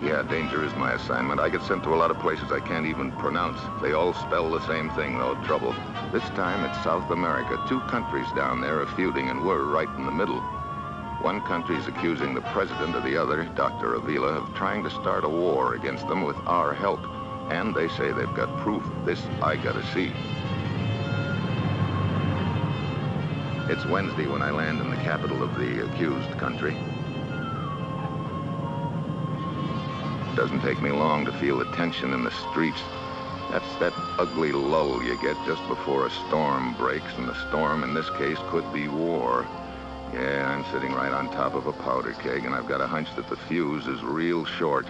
Yeah, danger is my assignment. I get sent to a lot of places I can't even pronounce. They all spell the same thing, though, trouble. This time it's South America. 2 countries down there are feuding, and we're right in the middle. One country's accusing the president of the other, Dr. Avila, of trying to start a war against them with our help. And they say they've got proof. This I gotta see. It's Wednesday when I land in the capital of the accused country. Doesn't take me long to feel the tension in the streets. That's that ugly lull you get just before a storm breaks, and the storm in this case could be war. Yeah, I'm sitting right on top of a powder keg, and I've got a hunch that the fuse is real short.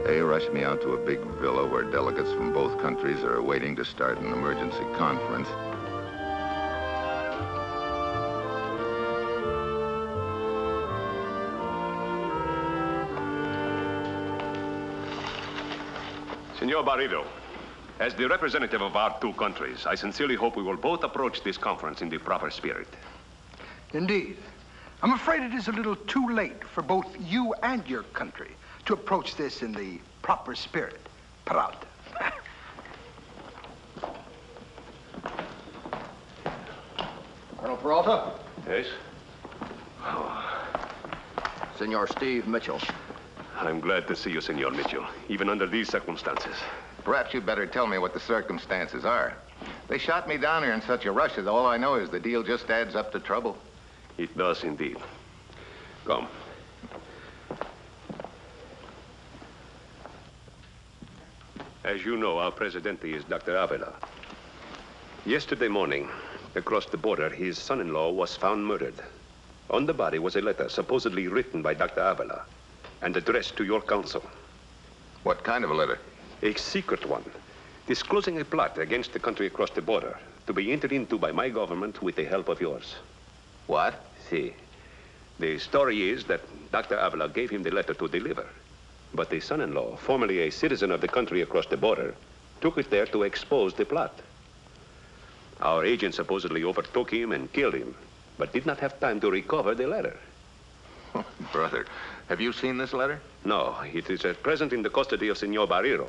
They rushed me out to a big villa where delegates from both countries are waiting to start an emergency conference. Senor Barreiro, as the representative of our 2 countries, I sincerely hope we will both approach this conference in the proper spirit. Indeed. I'm afraid it is a little too late for both you and your country to approach this in the proper spirit. Peralta. Colonel Peralta? Yes? Senor Steve Mitchell. I'm glad to see you, Senor Mitchell, even under these circumstances. Perhaps you'd better tell me what the circumstances are. They shot me down here in such a rush that all I know is the deal just adds up to trouble. It does indeed. Come. As you know, our Presidente is Dr. Avila. Yesterday morning, across the border, his son-in-law was found murdered. On the body was a letter supposedly written by Dr. Avila and addressed to your council. What kind of a letter? A secret one, disclosing a plot against the country across the border to be entered into by my government with the help of yours. What? See, the story is that Dr. Avila gave him the letter to deliver, but the son-in-law, formerly a citizen of the country across the border, took it there to expose the plot. Our agent supposedly overtook him and killed him, but did not have time to recover the letter. Oh, brother, have you seen this letter? No, it is at present in the custody of Senor Barreiro.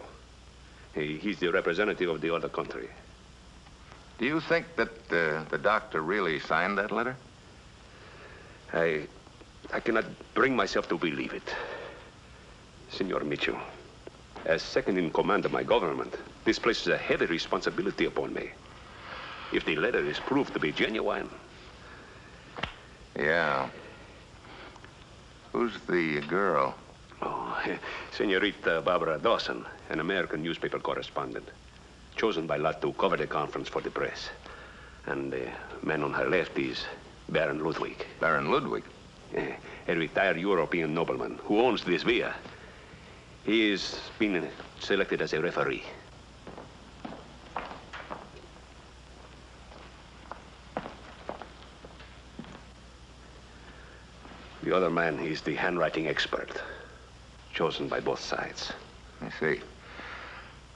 He's the representative of the other country. Do you think that the doctor really signed that letter? I cannot bring myself to believe it. Senor Mitchell, as second in command of my government, this places a heavy responsibility upon me. If the letter is proved to be genuine. Yeah. Who's the girl? Oh, Senorita Barbara Dawson, an American newspaper correspondent, chosen by lot to cover the conference for the press. And the man on her left is Baron Ludwig. Baron Ludwig? A retired European nobleman who owns this villa. He has been selected as a referee. The other man is the handwriting expert, chosen by both sides. I see.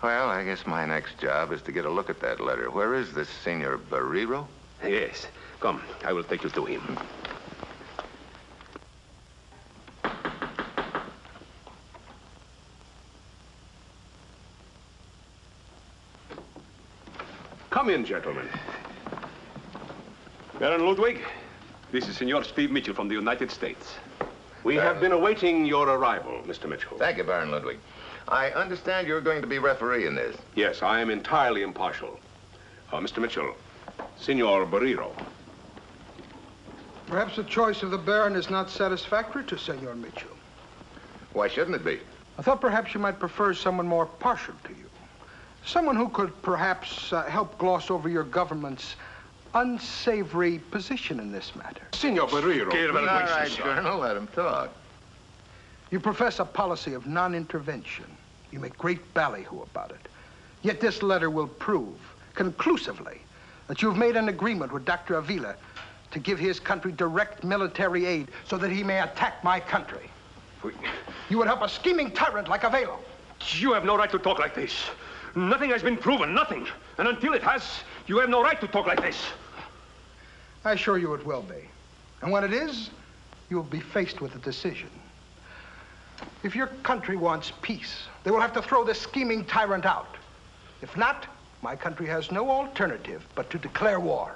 Well, I guess my next job is to get a look at that letter. Where is this Senor Barreiro? Yes. Come, I will take you to him. Come in, gentlemen. Baron Ludwig, this is Senor Steve Mitchell from the United States. We have been awaiting your arrival, Mr. Mitchell. Thank you, Baron Ludwig. I understand you're going to be referee in this. Yes, I am entirely impartial. Mr. Mitchell, Senor Barreiro. Perhaps the choice of the Baron is not satisfactory to Senor Mitchell. Why shouldn't it be? I thought perhaps you might prefer someone more partial to you. Someone who could perhaps help gloss over your government's unsavory position in this matter. Senor Barreiro. All right, Colonel, let him talk. You profess a policy of non-intervention. You make great ballyhoo about it. Yet this letter will prove conclusively that you've made an agreement with Dr. Avila to give his country direct military aid so that he may attack my country. You would help a scheming tyrant like Avila. You have no right to talk like this. Nothing has been proven, nothing. And until it has, you have no right to talk like this. I assure you it will be. And when it is, you will be faced with a decision. If your country wants peace, they will have to throw this scheming tyrant out. If not, my country has no alternative but to declare war.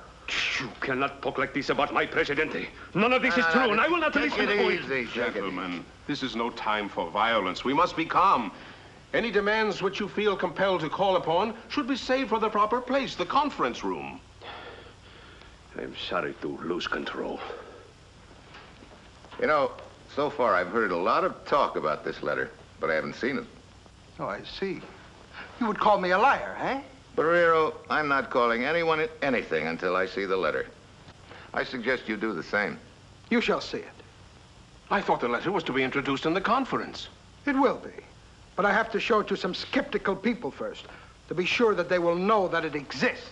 You cannot talk like this about my presidente. None of this is true, and I will not listen to it. Easy, Gentlemen, this is no time for violence. We must be calm. Any demands which you feel compelled to call upon should be saved for the proper place, the conference room. I'm sorry to lose control. You know, so far I've heard a lot of talk about this letter, but I haven't seen it. Oh, I see. You would call me a liar, eh? Barrero, I'm not calling anyone anything until I see the letter. I suggest you do the same. You shall see it. I thought the letter was to be introduced in the conference. It will be. But I have to show it to some skeptical people first, to be sure that they will know that it exists.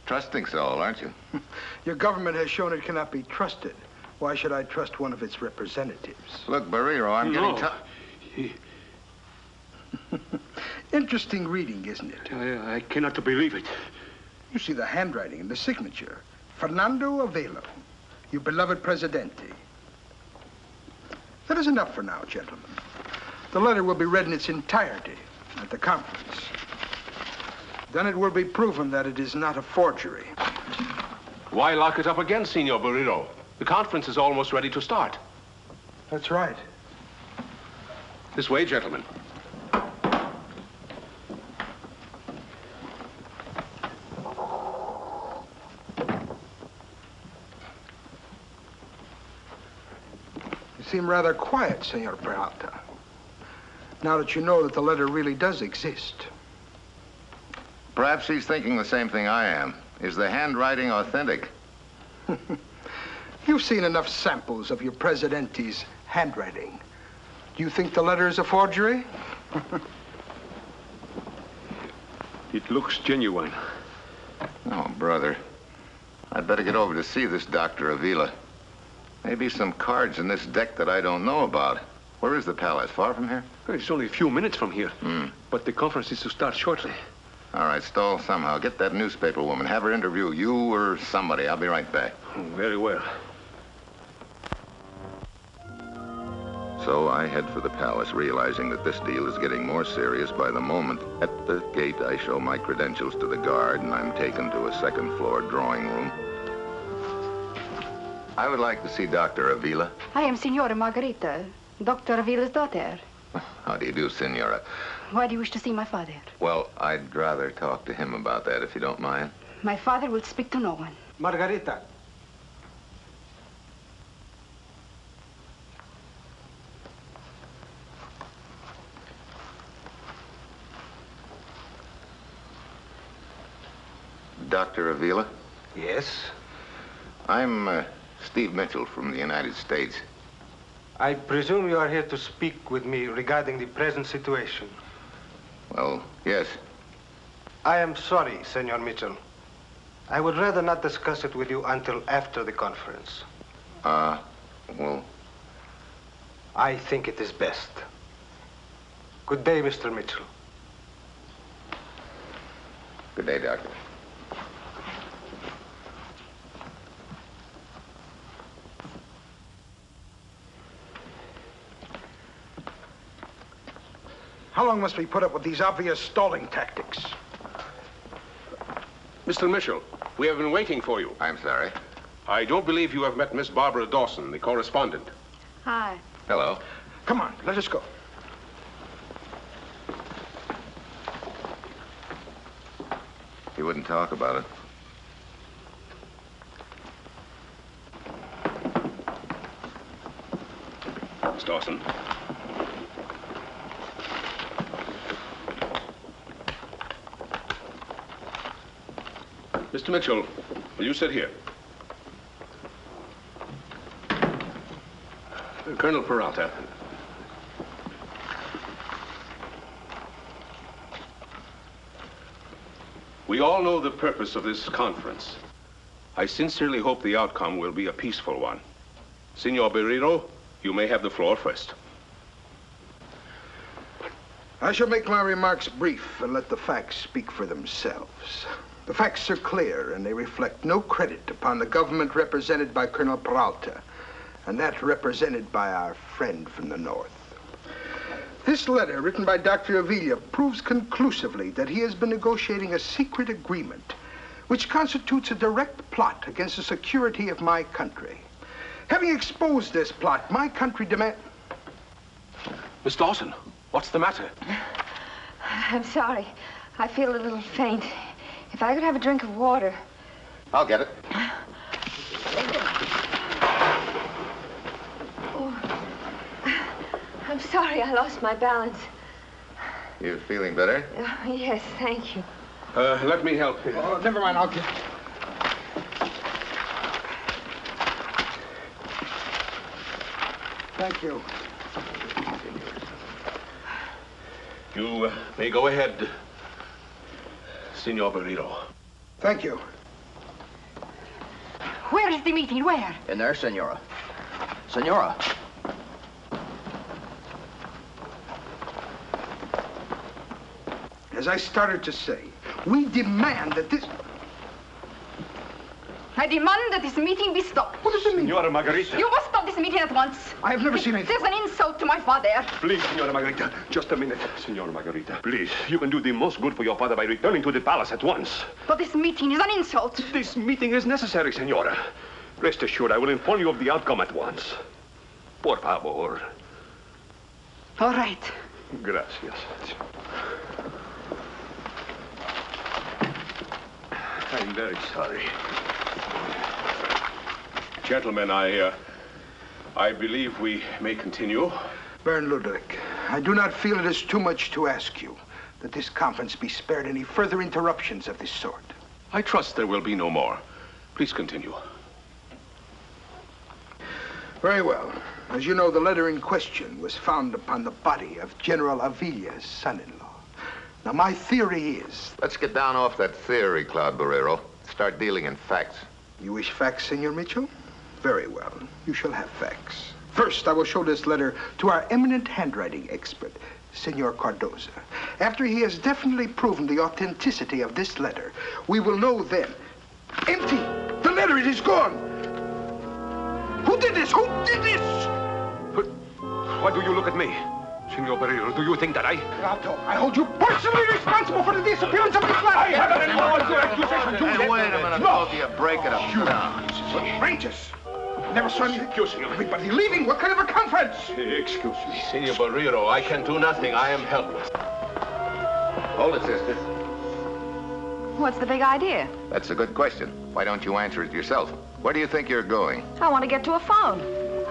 Trusting soul, aren't you? Your government has shown it cannot be trusted. Why should I trust one of its representatives? Look, Barrero, I'm getting Interesting reading, isn't it? I cannot believe it. You see the handwriting and the signature. Fernando Avelo, your beloved Presidente. That is enough for now, gentlemen. The letter will be read in its entirety at the conference. Then it will be proven that it is not a forgery. Why lock it up again, Senor Barrero? The conference is almost ready to start. That's right. This way, gentlemen. You seem rather quiet, Senor Peralta. Now that you know that the letter really does exist. Perhaps he's thinking the same thing I am. Is the handwriting authentic? You've seen enough samples of your Presidente's handwriting. Do you think the letter is a forgery? It looks genuine. Oh, brother. I'd better get over to see this Dr. Avila. Maybe some cards in this deck that I don't know about. Where is the palace? Far from here? It's only a few minutes from here. But the conference is to start shortly. All right, Stoll, somehow. Get that newspaper woman. Have her interview you or somebody. I'll be right back. Very well. So I head for the palace, realizing that this deal is getting more serious by the moment. At the gate, I show my credentials to the guard, and I'm taken to a second-floor drawing room. I would like to see Dr. Avila. I am Signora Margarita, Dr. Avila's daughter. How do you do, Senora? Why do you wish to see my father? Well, I'd rather talk to him about that, if you don't mind. My father will speak to no one. Margarita. Dr. Avila? Yes? I'm Steve Mitchell from the United States. I presume you are here to speak with me regarding the present situation. Well, yes. I am sorry, Senor Mitchell. I would rather not discuss it with you until after the conference. Well... I think it is best. Good day, Mr. Mitchell. Good day, Doctor. How long must we put up with these obvious stalling tactics? Mr. Mitchell, we have been waiting for you. I'm sorry. I don't believe you have met Miss Barbara Dawson, the correspondent. Hi. Hello. Come on, let us go. You wouldn't talk about it. Miss Dawson. Mr. Mitchell, will you sit here? Colonel Peralta. We all know the purpose of this conference. I sincerely hope the outcome will be a peaceful one. Senor Barreiro, you may have the floor first. I shall make my remarks brief and let the facts speak for themselves. The facts are clear, and they reflect no credit upon the government represented by Colonel Peralta, and that represented by our friend from the north. This letter, written by Dr. Avila, proves conclusively that he has been negotiating a secret agreement which constitutes a direct plot against the security of my country. Having exposed this plot, my country demands... Miss Dawson, what's the matter? I'm sorry. I feel a little faint. If I could have a drink of water. I'll get it. Oh, I'm sorry I lost my balance. You feeling better? Yes, thank you. Let me help you. Oh, never mind, I'll get... Thank you. You may go ahead, Senor Barreiro. Thank you. Where is the meeting? Where? In there, Senora. Senora. As I started to say, we demand that this... I demand that this meeting be stopped. What does it mean? Senora Margarita. You must stop this meeting at once. I have never seen anything. There's an insult to my father. Please, Senora Margarita, just a minute. Senora Margarita, please. You can do the most good for your father by returning to the palace at once. But this meeting is an insult. This meeting is necessary, Senora. Rest assured, I will inform you of the outcome at once. Por favor. All right. Gracias. I'm very sorry. Gentlemen, I believe we may continue. Baron Ludwig, I do not feel it is too much to ask you that this conference be spared any further interruptions of this sort. I trust there will be no more. Please continue. Very well. As you know, the letter in question was found upon the body of General Avila's son-in-law. Now, my theory is... Let's get down off that theory, Claude Barreiro. Start dealing in facts. You wish facts, Senor Mitchell? Very well. You shall have facts. First, I will show this letter to our eminent handwriting expert, Senor Cardoza. After he has definitely proven the authenticity of this letter, we will know then. Empty! The letter, it is gone! Who did this? Who did this? But why do you look at me? Senor Barreiro, do you think that I hold you personally responsible for the disappearance of this letter! I haven't any more to accusation to Hey, wait a minute. No. You break it up. Down. Outrageous! Never saw anything. Excuse me. Everybody leaving? What kind of a conference? Excuse me. Senor Barreiro, I can do nothing. I am helpless. Hold it, sister. What's the big idea? That's a good question. Why don't you answer it yourself? Where do you think you're going? I want to get to a phone.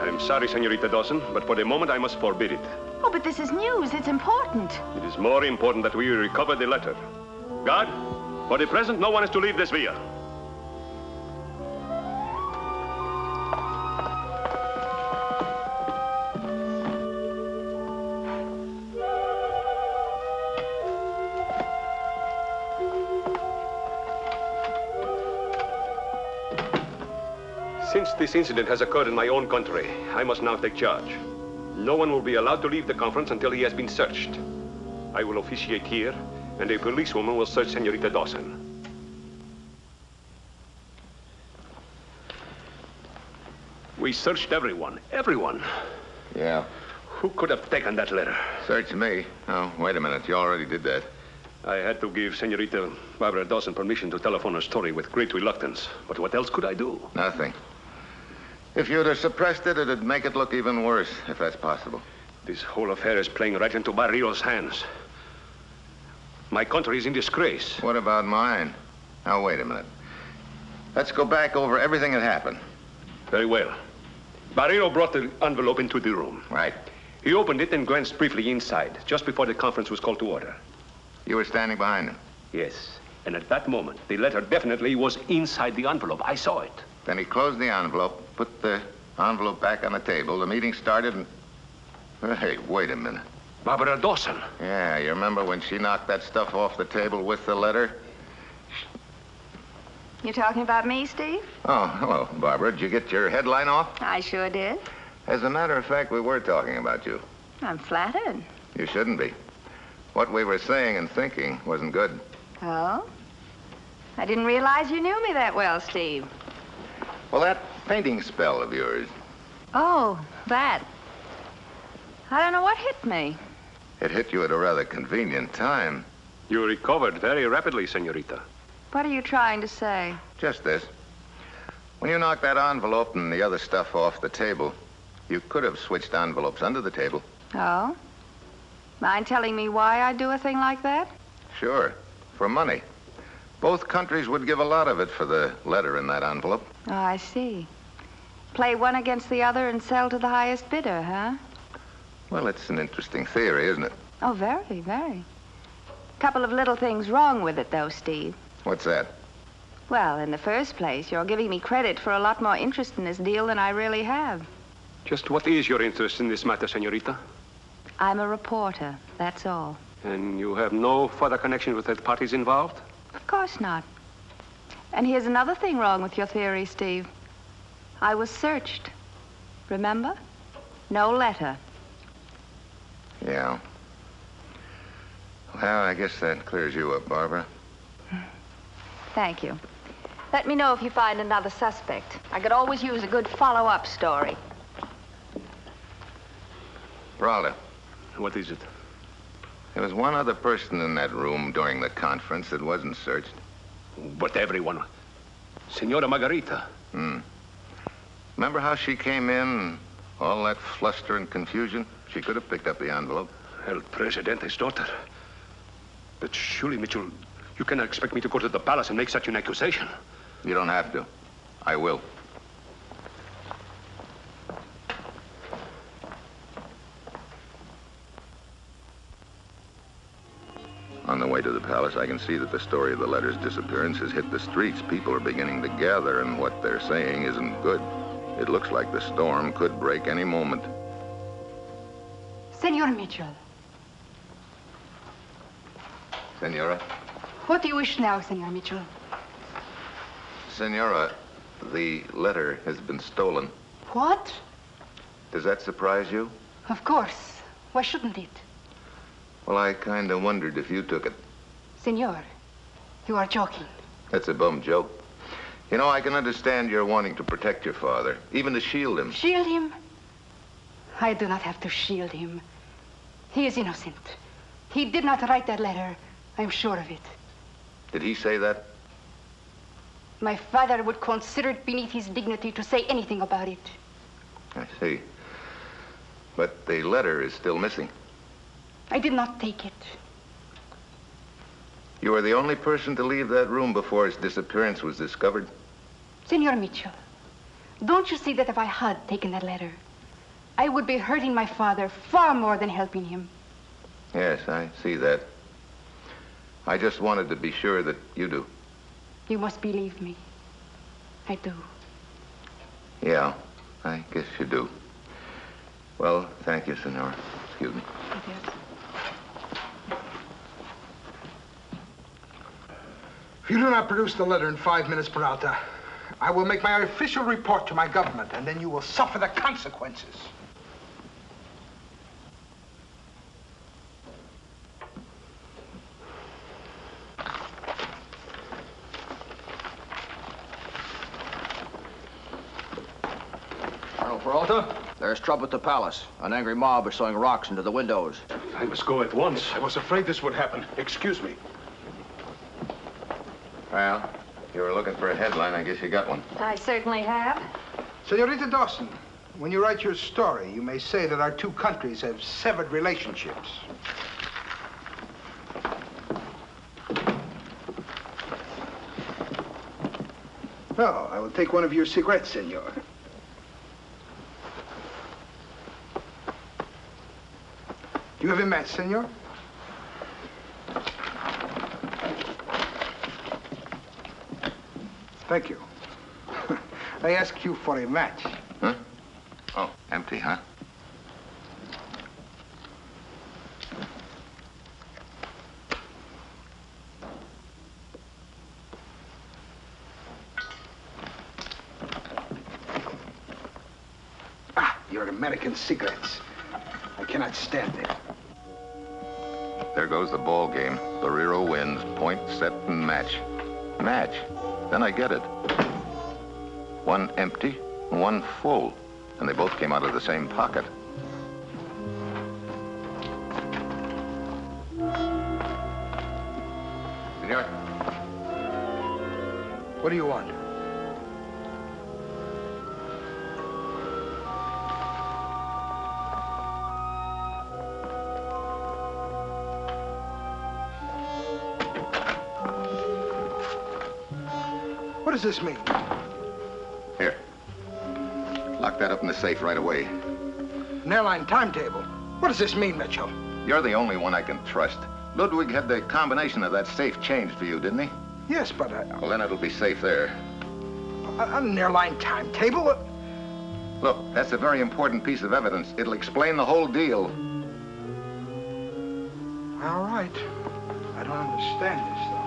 I'm sorry, Senorita Dawson, but for the moment I must forbid it. Oh, but this is news. It's important. It is more important that we recover the letter. Guard, for the present, no one is to leave this villa. Since this incident has occurred in my own country, I must now take charge. No one will be allowed to leave the conference until he has been searched. I will officiate here, and a policewoman will search Senorita Dawson. We searched everyone. Everyone. Yeah. Who could have taken that letter? Search me. Oh, wait a minute. You already did that. I had to give Senorita Barbara Dawson permission to telephone her story with great reluctance. But what else could I do? Nothing. If you'd have suppressed it, it'd make it look even worse, if that's possible. This whole affair is playing right into Barriro's hands. My country is in disgrace. What about mine? Now, wait a minute. Let's go back over everything that happened. Very well. Barriro brought the envelope into the room. Right. He opened it and glanced briefly inside, just before the conference was called to order. You were standing behind him? Yes. And at that moment, the letter definitely was inside the envelope. I saw it. Then he closed the envelope, put the envelope back on the table. The meeting started and... Hey, wait a minute. Barbara Dawson. Yeah, you remember when she knocked that stuff off the table with the letter? You talking about me, Steve? Oh, hello, Barbara. Did you get your headline off? I sure did. As a matter of fact, we were talking about you. I'm flattered. You shouldn't be. What we were saying and thinking wasn't good. Oh? I didn't realize you knew me that well, Steve. Well, that painting spell of yours, Oh, that. I don't know what hit me. it hit you at a rather convenient time. You recovered very rapidly, senorita. What are you trying to say? Just this. When you knocked that envelope and the other stuff off the table, you could have switched envelopes under the table. Oh? Mind telling me why I'd do a thing like that? Sure, for money. Both countries would give a lot of it for the letter in that envelope. Oh, I see. Play one against the other and sell to the highest bidder, huh? Well, it's an interesting theory, isn't it? Oh, very, very. Couple of little things wrong with it, though, Steve. What's that? Well, in the first place, you're giving me credit for a lot more interest in this deal than I really have. Just what is your interest in this matter, senorita? I'm a reporter, that's all. And you have no further connection with the parties involved? Of course not. And here's another thing wrong with your theory, Steve. I was searched. Remember? No letter. Yeah. Well, I guess that clears you up, Barbara. Thank you. Let me know if you find another suspect. I could always use a good follow-up story. Ralda, What is it? there was one other person in that room during the conference that wasn't searched. But everyone. Senora Margarita. Remember how she came in, all that fluster and confusion? She could have picked up the envelope. El Presidente's daughter. But surely, Mitchell, you cannot expect me to go to the palace and make such an accusation. You don't have to. I will. On the way to the palace, I can see that the story of the letter's disappearance has hit the streets. People are beginning to gather, and what they're saying isn't good. It looks like the storm could break any moment. Senor Mitchell, Senora? what do you wish now, Senor Mitchell? Senora, the letter has been stolen. What? Does that surprise you? Of course. Why shouldn't it? Well, I kind of wondered if you took it. Senor, you are joking. That's a bum joke. You know, I can understand your wanting to protect your father, even to shield him. Shield him? I do not have to shield him. He is innocent. He did not write that letter. I'm sure of it. Did he say that? My father would consider it beneath his dignity to say anything about it. I see. But the letter is still missing. I did not take it. You were the only person to leave that room before its disappearance was discovered. Senor Mitchell, don't you see that if I had taken that letter, I would be hurting my father far more than helping him? Yes, I see that. I just wanted to be sure that you do. You must believe me. I do. Yeah, I guess you do. Well, thank you, Senora. Excuse me. Yes. If you do not produce the letter in 5 minutes, Peralta, I will make my official report to my government, and then you will suffer the consequences. Colonel Peralta, there's trouble at the palace. An angry mob is throwing rocks into the windows. I must go at once. I was afraid this would happen. Excuse me. Well, you were looking for a headline. I guess you got one. I certainly have. Senorita Dawson, when you write your story, you may say that our two countries have severed relationships. Oh, I will take one of your cigarettes, senor. Do you have a match, senor? Thank you. I ask you for a match. Huh? Oh, empty, huh? your American cigarettes. I cannot stand it. There goes the ball game. Barrero wins. Point, set, and match. Match. Then I get it. One empty, and one full. And they both came out of the same pocket. Senor. What do you want? What does this mean? Here. Lock that up in the safe right away. An airline timetable. What does this mean, Mitchell? You're the only one I can trust. Ludwig had the combination of that safe changed for you, didn't he? Yes, but Well, then it'll be safe there. an airline timetable? What? Look, that's a very important piece of evidence. It'll explain the whole deal. All right. I don't understand this, though.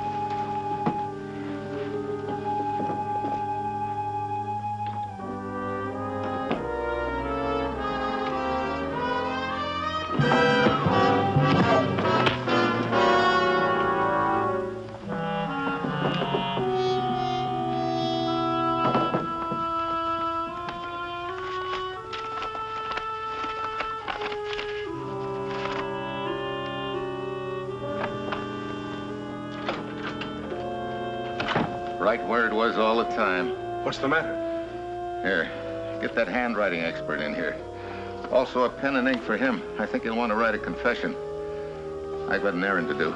Right where it was all the time. What's the matter? Here, get that handwriting expert in here. Also a pen and ink for him. I think he'll want to write a confession. I've got an errand to do.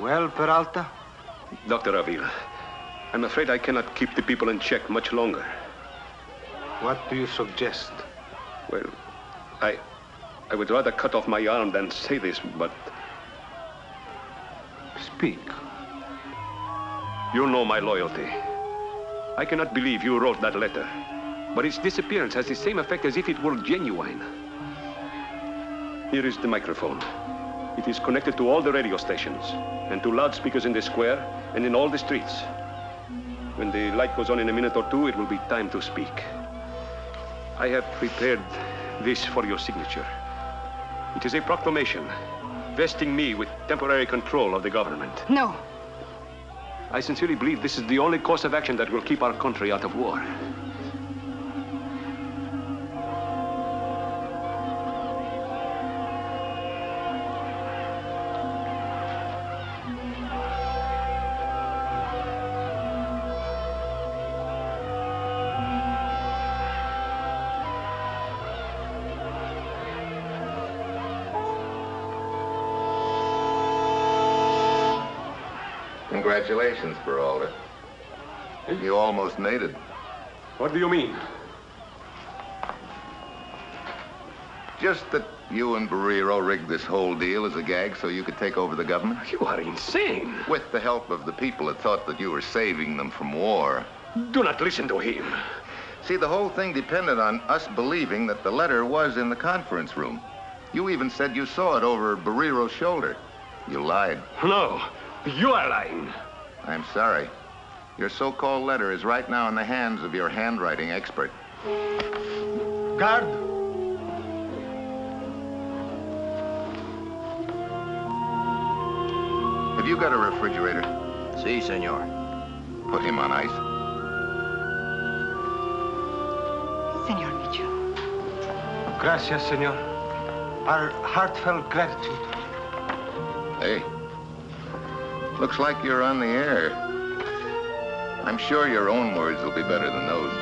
Well, Peralta? Dr. Avila, I'm afraid I cannot keep the people in check much longer. What do you suggest? Well, I would rather cut off my arm than say this, but Speak. you know my loyalty. I cannot believe you wrote that letter, but its disappearance has the same effect as if it were genuine. Here is the microphone. It is connected to all the radio stations and to loudspeakers in the square and in all the streets. When the light goes on in a minute or two, it will be time to speak. I have prepared this for your signature. It is a proclamation vesting me with temporary control of the government. No. I sincerely believe this is the only course of action that will keep our country out of war. Congratulations, Peralta. You almost made it. What do you mean? Just that you and Barrero rigged this whole deal as a gag so you could take over the government? You are insane. With the help of the people that thought that you were saving them from war. Do not listen to him. See, the whole thing depended on us believing that the letter was in the conference room. You even said you saw it over Barrero's shoulder. You lied. No, you are lying. I'm sorry. Your so-called letter is right now in the hands of your handwriting expert. Guard! Have you got a refrigerator? Si, senor. Put him on ice. Senor Mitchell. Gracias, senor. Our heartfelt gratitude. Hey. Looks like you're on the air. I'm sure your own words will be better than those.